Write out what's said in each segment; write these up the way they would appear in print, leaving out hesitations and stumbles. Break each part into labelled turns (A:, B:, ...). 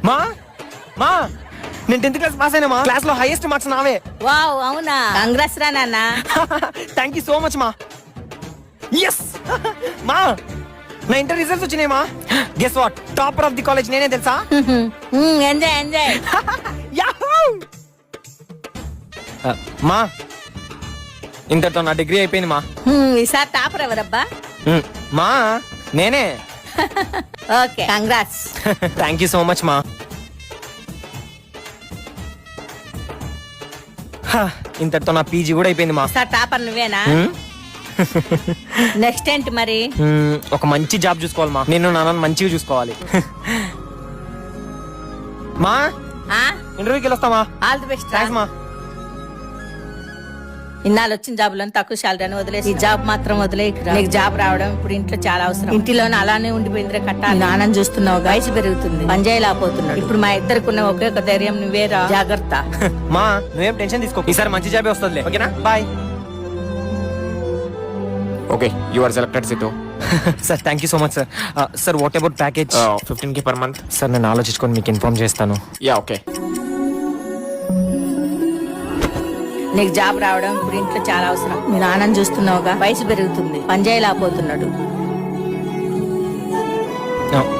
A: మా మా నేను 10th క్లాస్ పాస్ అయినా మా క్లాస్ లో హైయెస్ట్ మార్క్స్ నావే.
B: వావ్ అవునా, కాంగ్రెస్ రా నాన్న.
A: థ్యాంక్ యూ సో మచ్ మా. ఎస్ మా నా ఇంటర్ రిజల్ట్స్ వచ్చినాయి మా. Guess what, topper of the college నేనే తెలుసా.
B: Enjoy enjoy.
A: మా ఇంతటితో నా డిగ్రీ అయిపోయింది మా.
B: ఈసారి టాపర్ ఎవరబ్బా?
A: మా నేనే.
B: Okay congrats.
A: Thank you so much మా. ఇంతటితో నా పీజీ కూడా అయిపోయింది మా.
B: ఈసారి టాపర్ నువ్వేనా? నెక్స్ట్ ఏంటి మరి?
A: ఒక మంచి జాబ్ చూసుకోవాలి మా. నేను నాన్న మంచిగా చూసుకోవాలి. మా ఇంటర్వ్యూకి వెళ్ళొస్తామా?
B: All the best.
A: థ్యాంక్స్ మా.
B: ఇన్నాళ్ళు వచ్చిన జాబులను తక్కువ శాలరీ అని వదిలేసి ఈ జాబ్ మాత్రం వదిలేయకురా. నీకు జాబ్ రావడం ఇప్పుడు ఇంట్లో చాలా అవసరం. ఇంటిలోనే అలానే ఉండిపోయిందిరే కట్టాలి. నాన్నని చూస్తున్నావు, వయసు పెరుగుతుంది, పంజాయిలాపోతున్నాడు. ఇప్పుడు మా ఇద్దరికి ఉన్న ఒకే ఒక ధైర్యం నువ్వేరా. జాగ్రత్త.
A: మా నువ్వేం టెన్షన్ తీసుకో, ఈసారి మంచి జాబే వస్తుంది. ఓకేనా? Bye.
C: Okay, you are selected, Sidhu.
A: Sir thank you so much sir. Sir what about package?
C: 15K per month.
A: Sir నేను ఆలోచించుకొని మీకు ఇన్ఫార్మ్ చేస్తాను.
C: Yeah, okay.
B: నీకు జాబ్ రావడం ఇప్పుడు ఇంట్లో చాలా అవసరం. మీ నాన్నని చూస్తున్నావుగా, వయసు పెరుగుతుంది, పంజాయిలాపోతున్నాడు.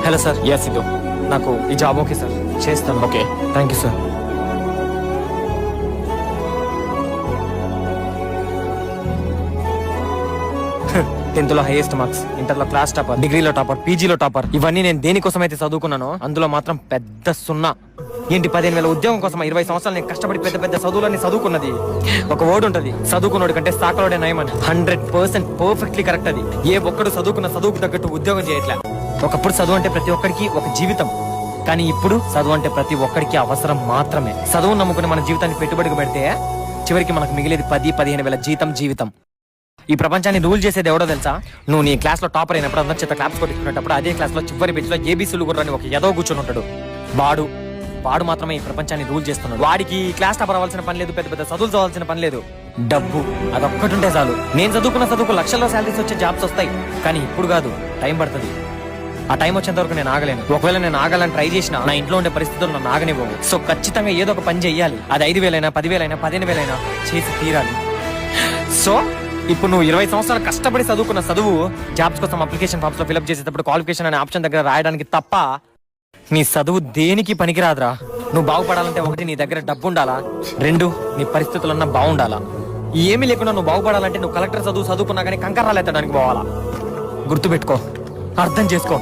A: Hello sir.
C: Yes, Sidhu.
A: నాకు ఈ జాబ్ ఓకే సార్, చేస్తాను.
C: Okay.
A: Thank you sir. Tenth లో హైయెస్ట్ మార్క్స్, ఇంటర్ లో క్లాస్ టాపర్, డిగ్రీలో టాపర్, పీజీలో టాపర్. ఇవన్నీ నేను దేనికోసం అయితే చదువుకున్నానో అందులో మాత్రం పెద్ద సున్నా. ఏంటి 15,000 ఉద్యోగం కోసం 20 సంవత్సరాలు నేను కష్టపడి పెద్ద పెద్ద చదువులన్నీ చదువుకున్నది. ఒక వర్డ్ ఉంటది, చదువుకున్నాడు కంటే సాకలోడే నయమని. 100% పర్ఫెక్ట్లీ కరెక్ట్ అది. ఏ ఒక్కడు చదువుకున్న చదువుకు తగ్గట్టు ఉద్యోగం చేయట్లే. ఒకప్పుడు చదువు అంటే ప్రతి ఒక్కరికి ఒక జీవితం, కానీ ఇప్పుడు చదువు అంటే ప్రతి ఒక్కరికి అవసరం మాత్రమే. చదువు నమ్ముకుని మన జీవితాన్ని పెట్టుబడికి పెడితే చివరికి మనకు మిగిలేది 10-15 వేల జీవితం. ఈ ప్రపంచాన్ని రూల్ చేసేది ఎవడో తెలుసా? నువ్వు నీ క్లాస్ లో టాపర్ అయినప్పుడు అందరి చేత క్లాప్స్ కొట్టుకునేటప్పుడు అదే క్లాస్ లో చివరి బెంచ్ లో ఏబీసీలు గుర్రని ఒక ఎదవ కూర్చొని ఉంటాడు. వాడు మాత్రమే ఈ ప్రపంచాన్ని రూల్ చేస్తున్నాడు. వాడికి క్లాస్ టాపర్ అవ్వాల్సిన పని లేదు, పెద్ద పెద్ద చదువులు చదవాల్సిన పని లేదు. డబ్బు అదొక్కటి ఉంటే చాలు. నేను చదువుకున్న చదువుకు లక్షల్లో శాలరీస్ వచ్చే జాబ్స్ వస్తాయి, కానీ ఇప్పుడు కాదు, టైం పడుతుంది. ఆ టైం వచ్చేంత వరకు నేను ఆగలేను. ఒకవేళ నేను ఆగాలని ట్రై చేసినా నా ఇంట్లో ఉండే పరిస్థితులు నన్ను ఆగనివ్వవు. సో ఖచ్చితంగా ఏదో ఒక పని చెయ్యాలి. అది 5,000 10,000 15,000 చేసి తీరాలి. సో ఇప్పుడు నువ్వు 20 సంవత్సరాలు కష్టపడి చదువుకున్న చదువు జాబ్స్ కోసం అప్లికేషన్ ఫామ్స్ లో ఫిల్అప్ చేసేటప్పుడు క్వాలిఫికేషన్ అనే ఆప్షన్ దగ్గర రాయడానికి తప్ప నీ చదువు దేనికి పనికిరాదురా. నువ్వు బాగుపడాలంటే 1 నీ దగ్గర డబ్బు ఉండాలా, 2 నీ పరిస్థితులన్నా బాగుండాలా. ఏమీ లేకుండా నువ్వు బాగుపడాలంటే నువ్వు కలెక్టర్ చదువుకున్నా కానీ కంకర్రాలు ఎత్తడానికి పోవాలా. గుర్తుపెట్టుకో, అర్థం చేసుకో.